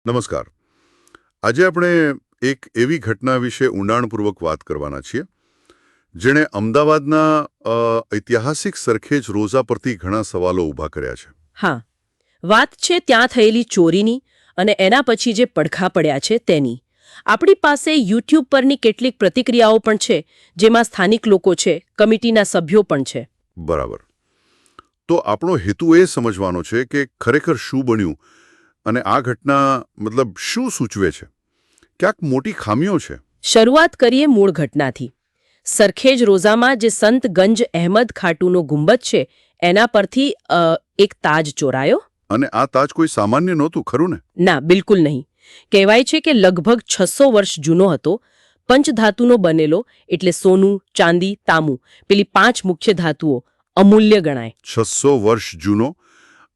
નમસ્કાર. આજે આપણે એક એવી ઘટના વિશે ઊંડાણપૂર્વક વાત કરવાના છીએ જેણે અમદાવાદના ઐતિહાસિક સરખેજ રોઝા પરથી ઘણા સવાલો ઊભા કર્યા છે. હા, વાત છે ત્યાં થયેલી ચોરીની અને એના પછી જે પડખા પડ્યા છે તેની. આપણી પાસે યુટ્યુબ પરની કેટલીક પ્રતિક્રિયાઓ પણ છે, જેમાં સ્થાનિક લોકો છે, કમિટીના સભ્યો પણ છે. બરાબર. તો આપણો હેતુ એ સમજવાનો છે કે ખરેખર શું બન્યું અને આ ઘટના શું સૂચવે છે. ક્યાંક મોટી ખામીઓ છે. શરૂઆત કરીએ મૂળ ઘટનાથી. સરખેજ રોઝામાં જે સંત ગંજ અહેમદ ખાટુનો ગુંબદ છે, એના પરથી એક તાજ ચોરાયો. અને આ તાજ કોઈ સામાન્ય નહોતું, ખરું ને? ના, બિલકુલ નહીં. કહેવાય છે કે લગભગ 600 વર્ષ જૂનો હતો. પંચધાતુનો બનેલો, એટલે સોનું, ચાંદી, તાંબુ, પેલી 5 મુખ્ય ધાતુઓ અમૂલ્ય ગણાય. 600 વર્ષ જૂનો,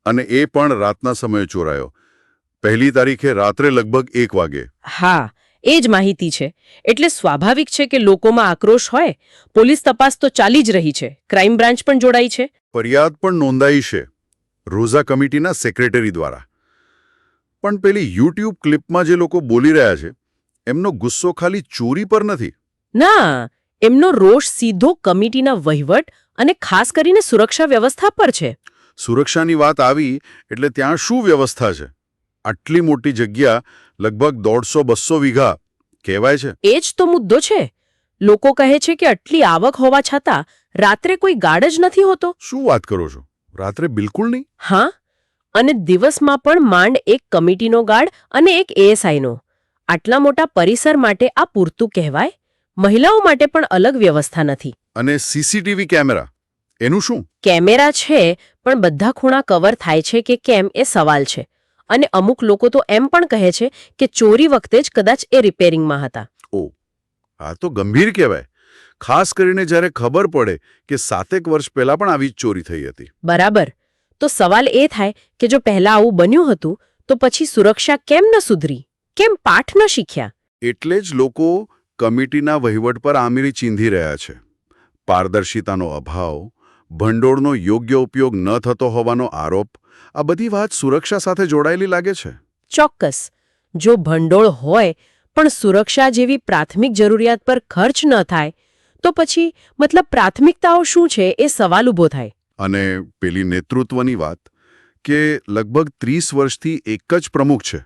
અને એ પણ રાતના સમયે ચોરાયો. 1 તારીખે રાત્રે લગભગ 1 વાગે. હા, એ જ માહિતી છે. એટલે સ્વાભાવિક છે કે લોકોમાં આક્રોશ હોય. પોલીસ તપાસ તો ચાલી જ રહી છે, ક્રાઇમ બ્રાન્ચ પણ જોડાઈ છે. ફરિયાદ પણ નોંધાઈ છે રોઝા કમિટીના સેક્રેટરી દ્વારા. પણ પેલી યુટ્યુબ ક્લિપમાં જે લોકો બોલી રહ્યા છે એમનો ગુસ્સો ખાલી ચોરી પર નથી. ના, એમનો રોષ સીધો કમિટીના વહીવટ અને ખાસ કરીને સુરક્ષા વ્યવસ્થા પર છે. સુરક્ષાની વાત આવી એટલે ત્યાં શું વ્યવસ્થા છે? આટલી મોટી જગ્યા, લગભગ 150-200 વીઘા કહેવાય છે. એ જ તો મુદ્દો છે. લોકો કહે છે કે આટલી આવક હોવા છતાં રાત્રે કોઈ ગાર્ડ જ નથી હોતો. શું વાત કરો છો? રાત્રે બિલકુલ નહીં? હા, અને દિવસમાં પણ માંડ એક કમિટીનો ગાર્ડ અને એક એએસઆઈનો. આટલા મોટા પરિસર માટે આ પૂરતું કહેવાય? મહિલાઓ માટે પણ અલગ વ્યવસ્થા નથી. અને સીસીટીવી કેમેરા, એનું શું? કેમેરા છે, પણ બધા ખૂણા કવર થાય છે કે કેમ એ સવાલ છે. અને અમુક લોકો તો એમ પણ કહે છે કે ચોરી વખતે જ કદાચ એ રિપેરિંગમાં હતા. ઓ, આ તો ગંભીર કહેવાય. ખાસ કરીને જ્યારે ખબર પડે કે 7 વર્ષ પહેલા પણ આવી જ ચોરી થઈ હતી. બરાબર. તો સવાલ એ થાય કે જો પહેલા આવું બન્યું હતું તો પછી સુરક્ષા કેમ ન સુધરી? કેમ પાઠ ન શીખ્યા? એટલે જ લોકો કમિટીના વહીવટ પર આમીરી ચીંધી રહ્યા છે. પારદર્શિતાનો અભાવ, ભંડોળનો યોગ્ય ઉપયોગ ન થતો હોવાનો આરોપ, આ બધી વાત સુરક્ષા સાથે જોડાયેલી લાગે છે. ચોક્કસ. જો ભંડોળ હોય પણ સુરક્ષા જેવી પ્રાથમિક જરૂરિયાત પર ખર્ચ ન થાય તો પછી પ્રાથમિકતાઓ શું છે એ સવાલ ઊભો થાય. અને પેલી નેતૃત્વની વાત કે લગભગ 30 વર્ષથી એક જ પ્રમુખ છે,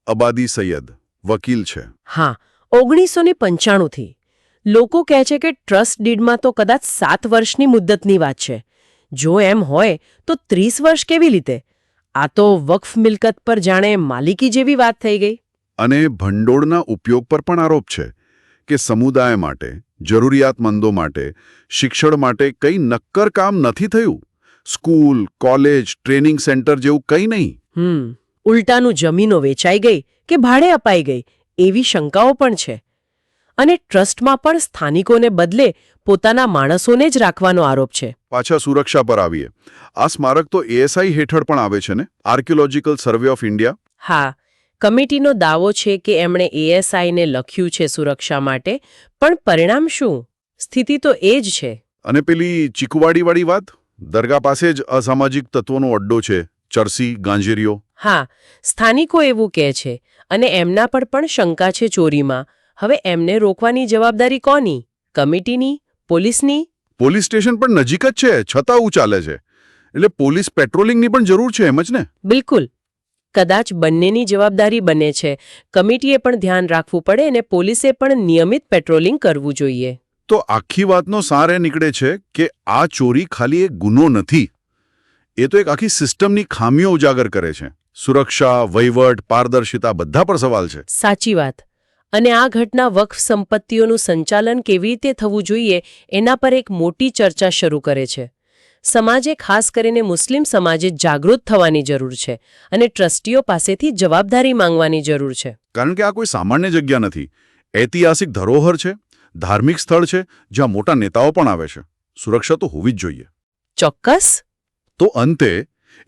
અબાદી સૈયદ, વકીલ છે. હા, 1995થી. લોકો કહે છે કે ટ્રસ્ટ ડીડમાં તો કદાચ 7 વર્ષની મુદ્દતની વાત છે. જો એમ હોય તો 30 વર્ષ કેવી રીતે? આ તો વક્ફ મિલકત પર જાણે માલિકી જેવી વાત થઈ ગઈ. અને ભંડોળના ઉપયોગ પર પણ આરોપ છે કે સમુદાય માટે, જરૂરિયાતમંદો માટે, શિક્ષણ માટે કંઈ નક્કર કામ નથી થયું. સ્કૂલ, કોલેજ, ટ્રેનિંગ સેન્ટર જેવું કંઈ નહીં. ઉલટાનું જમીનો વેચાઈ ગઈ કે ભાડે અપાઈ ગઈ એવી શંકાઓ પણ છે. અને ટ્રસ્ટમાં પણ સ્થાનિકોને બદલે પોતાના માણસોને જ રાખવાનો આરોપ છે. પાછા સુરક્ષા પર આવીએ. આ સ્મારક તો એએસઆઈ હેઠળ પણ આવે છે ને, આર્કિયોલોજીકલ સર્વે ઓફ ઇન્ડિયા? હા, કમિટીનો દાવો છે કે એમણે એએસઆઈને લખ્યું છે સુરક્ષા માટે, પણ પરિણામ શું? સ્થિતિ તો એ જ છે. અને પેલી ચીકુવાડીવાળી વાત, દરગાહ પાસે જ અસામાજિક તત્વોનો અડ્ડો છે, ચરસી, ગાંજેરીઓ. હા, સ્થાનિકો એવું કહે છે અને એમના પર પણ શંકા છે ચોરીમાં. હવે એમને રોકવાની જવાબદારી કોની? કમિટીની? પોલીસની? પોલીસ સ્ટેશન પણ નજીક જ છે, છતાં આવું ચાલે છે. એટલે પોલીસ પેટ્રોલિંગની પણ જરૂર છે, એમ જ ને? બિલકુલ. કદાચ બંનેની જવાબદારી બને છે. કમિટીએ પણ ધ્યાન રાખવું પડે અને પોલીસે પણ નિયમિત પેટ્રોલિંગ કરવું જોઈએ. તો આખી વાતનો સાર એ નીકળે છે કે આ ચોરી ખાલી એક ગુનો નથી. એ તો એક આખી સિસ્ટમની ખામીઓ ઉજાગર કરે છે. સુરક્ષા, વહીવટ, પારદર્શિતા બધા પર સવાલ છે. સાચી વાત. અને આ ઘટના વક્ફ સંપત્તિઓનું સંચાલન કેવી રીતે થવું જોઈએ એના પર એક મોટી ચર્ચા શરૂ કરે છે. સમાજે, ખાસ કરીને મુસ્લિમ સમાજે જાગૃત થવાની જરૂર છે અને ટ્રસ્ટીઓ પાસેથી જવાબદારી માંગવાની જરૂર છે. કારણ કે આ કોઈ સામાન્ય જગ્યા નથી. ઐતિહાસિક ધરોહર છે, ધાર્મિક સ્થળ છે, જ્યાં મોટા નેતાઓ પણ આવે છે. સુરક્ષા તો હોવી જ જોઈએ. ચોક્કસ. તો અંતે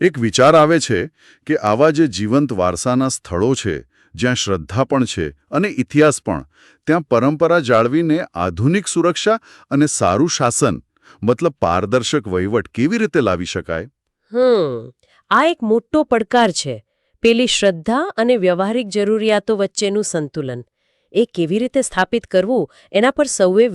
એક વિચાર આવે છે કે આવા જે જીવંત વારસાના સ્થળો છે, જ્યાં શ્રદ્ધા પણ છે અને ઇતિહાસ પણ, ત્યાં પરંપરા જાળવીને આધુનિક સુરક્ષા અને સારું શાસન, પારદર્શક વહીવટ કેવી રીતે લાવી શકાય? આ એક મોટો પડકાર છે. પેલી શ્રદ્ધા અને વ્યવહારિક જરૂરિયાતો વચ્ચેનું સંતુલન એ કેવી રીતે સ્થાપિત કરવું એના પર સૌએ